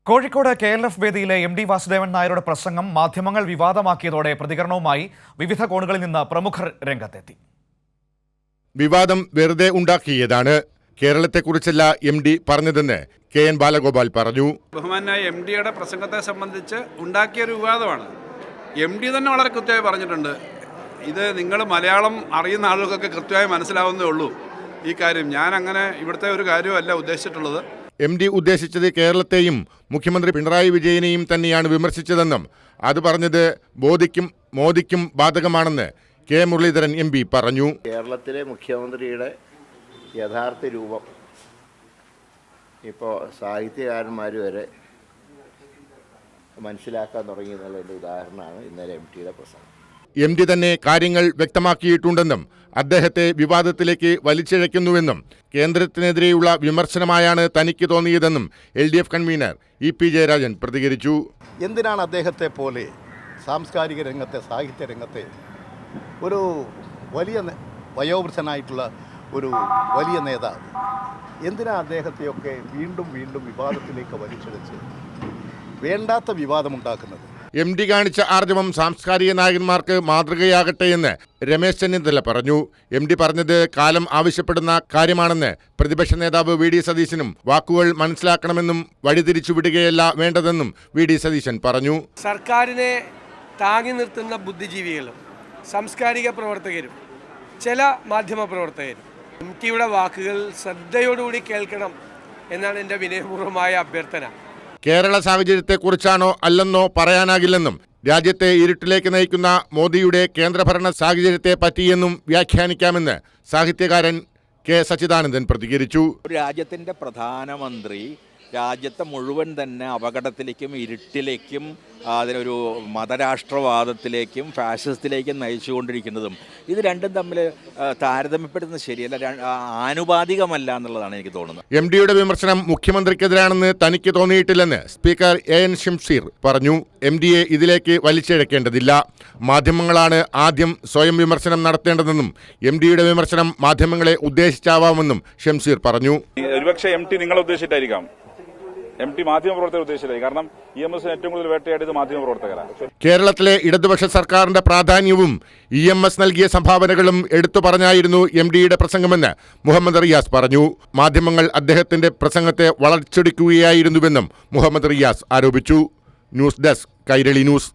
Kozhikode KLF വേദിയിലെ MD Vasudevan നായരുടെ പ്രസംഗം മാധ്യമങ്ങൾ വിവാദമാക്കിയതോടെ പ്രതികരണവുമായി വിവിധ കോണുകളിൽ നിന്ന് പ്രമുഖർ രംഗത്തെത്തി. വിവാദം വെറുതെ ഉണ്ടാക്കിയതാണ്. കേരളത്തെക്കുറിച്ചല്ല MD പറഞ്ഞതെന്ന് KN ബാലഗോപാൽ പറഞ്ഞു. ബഹുമാനായ MDയുടെ പ്രസംഗത്തെ സംബന്ധിച്ച് ഉണ്ടാക്കിയൊരു വിവാദമാണ്. MD തന്നെ വളരെ കൃത്യമായി പറഞ്ഞിട്ടുണ്ട്. ഇത് നിങ്ങൾ മലയാളം അറിയുന്ന ആളുകൾക്കൊക്കെ കൃത്യമായി മനസ്സിലാവുന്നേ ഉള്ളൂ. ഈ കാര്യം ഞാൻ അങ്ങനെ ഇവിടുത്തെ ഒരു കാര്യമല്ല ഉദ്ദേശിച്ചിട്ടുള്ളത്. MD ഉദ്ദേശിച്ചത് കേരളത്തെയും മുഖ്യമന്ത്രി പിണറായി വിജയനെയും തന്നെയാണ് വിമർശിച്ചതെന്നും അത് പറഞ്ഞത് മോദിക്കും ബാധകമാണെന്ന് K മുരളീധരൻ MP പറഞ്ഞു. കേരളത്തിലെ മുഖ്യമന്ത്രിയുടെ യഥാർത്ഥ രൂപം ഇപ്പോൾ സാഹിത്യകാരന്മാർ വരെ മനസ്സിലാക്കാൻ തുടങ്ങിയെന്നുള്ളതിൻ്റെ ഉദാഹരണമാണ് ഇന്നലെ MDയുടെ പ്രസംഗം. MD തന്നെ കാര്യങ്ങൾ വ്യക്തമാക്കിയിട്ടുണ്ടെന്നും അദ്ദേഹത്തെ വിവാദത്തിലേക്ക് വലിച്ചിഴയ്ക്കുന്നുവെന്നും കേന്ദ്രത്തിനെതിരെയുള്ള വിമർശനമായാണ് തനിക്ക് തോന്നിയതെന്നും LDF കൺവീനർ EP ജയരാജൻ പ്രതികരിച്ചു. എന്തിനാണ് അദ്ദേഹത്തെ പോലെ സാംസ്കാരിക രംഗത്തെ സാഹിത്യ രംഗത്തെ ഒരു വലിയ വയോവൃദ്ധനായിട്ടുള്ള ഒരു വലിയ നേതാവ് എന്തിനാണ് അദ്ദേഹത്തെയൊക്കെ വീണ്ടും വിവാദത്തിലേക്ക് വലിച്ചിഴച്ച് വേണ്ടാത്ത വിവാദമുണ്ടാക്കുന്നത്? MD കാണിച്ച ആർജവം സാംസ്കാരിക നായകന്മാർക്ക് മാതൃകയാകട്ടെ എന്ന് രമേശ് ചെന്നിത്തല പറഞ്ഞു. MD പറഞ്ഞത് കാലം ആവശ്യപ്പെടുന്ന കാര്യമാണെന്ന് പ്രതിപക്ഷ നേതാവ് VD സതീശനും വാക്കുകൾ മനസ്സിലാക്കണമെന്നും വഴിതിരിച്ചു വിടുകയല്ല വേണ്ടതെന്നും VD സതീശൻ പറഞ്ഞു. സർക്കാരിനെ താങ്ങി നിർത്തുന്ന ബുദ്ധിജീവികളും സാംസ്കാരിക പ്രവർത്തകരും ചില മാധ്യമ പ്രവർത്തകരും MDയുടെ വാക്കുകൾ ശ്രദ്ധയോടുകൂടി കേൾക്കണം എന്നാണ് എൻ്റെ വിനയപൂർവ്വമായ അഭ്യർത്ഥന. കേരള സാഹചര്യത്തെക്കുറിച്ചാണോ അല്ലെന്നോ പറയാനാകില്ലെന്നും രാജ്യത്തെ ഇരുട്ടിലേക്ക് നയിക്കുന്ന മോദിയുടെ കേന്ദ്രഭരണ സാഹചര്യത്തെ പറ്റിയെന്നും വ്യാഖ്യാനിക്കാമെന്ന് സാഹിത്യകാരൻ K സച്ചിദാനന്ദൻ പ്രതികരിച്ചു. രാജ്യത്തിൻ്റെ പ്രധാനമന്ത്രി രാജ്യത്തെ മുഴുവൻ തന്നെ അപകടത്തിലേക്കും ഇരുട്ടിലേക്കും അതിനൊരു മതരാഷ്ട്രവാദത്തിലേക്കും ഫാഷിസത്തിലേക്കും നയിച്ചുകൊണ്ടിരിക്കുന്നതും ഇത് രണ്ടും തമ്മിൽ താരതമ്യപ്പെടുന്നത് ശരിയല്ല, ആനുപാതികമല്ല എന്നുള്ളതാണ് എനിക്ക് തോന്നുന്നത്. MDയുടെ വിമർശനം മുഖ്യമന്ത്രിക്കെതിരാണെന്ന് തനിക്ക് തോന്നിയിട്ടില്ലെന്ന് സ്പീക്കർ AN ഷംസീർ പറഞ്ഞു. MDയെ ഇതിലേക്ക് വലിച്ചിഴക്കേണ്ടതില്ല, മാധ്യമങ്ങളാണ് ആദ്യം സ്വയം വിമർശനം നടത്തേണ്ടതെന്നും MDയുടെ വിമർശനം മാധ്യമങ്ങളെ ഉദ്ദേശിച്ചാവാമെന്നും ഷംസീർ പറഞ്ഞു. ഒരുപക്ഷെ MD നിങ്ങളെ ഉദ്ദേശിച്ചിട്ടായിരിക്കാം, MD മാധ്യമപ്രവർത്തകർ ഉദ്ദേശിച്ചിട്ടായി. കാരണം EMS ഏറ്റവും കൂടുതൽ വേട്ടയാടിയത് മാധ്യമപ്രവർത്തകരാണ്. കേരളത്തിലെ ഇടതുപക്ഷ സർക്കാരിന്റെ പ്രാധാന്യവും EMS നൽകിയ സംഭാവനകളും എടുത്തു പറഞ്ഞായിരുന്നു MDയുടെ പ്രസംഗമെന്ന് മുഹമ്മദ് റിയാസ് പറഞ്ഞു. മാധ്യമങ്ങൾ അദ്ദേഹത്തിന്റെ പ്രസംഗത്തെ വളച്ചൊടിക്കുകയായിരുന്നുവെന്നും മുഹമ്മദ് റിയാസ് ആരോപിച്ചു. News desk Kairali news.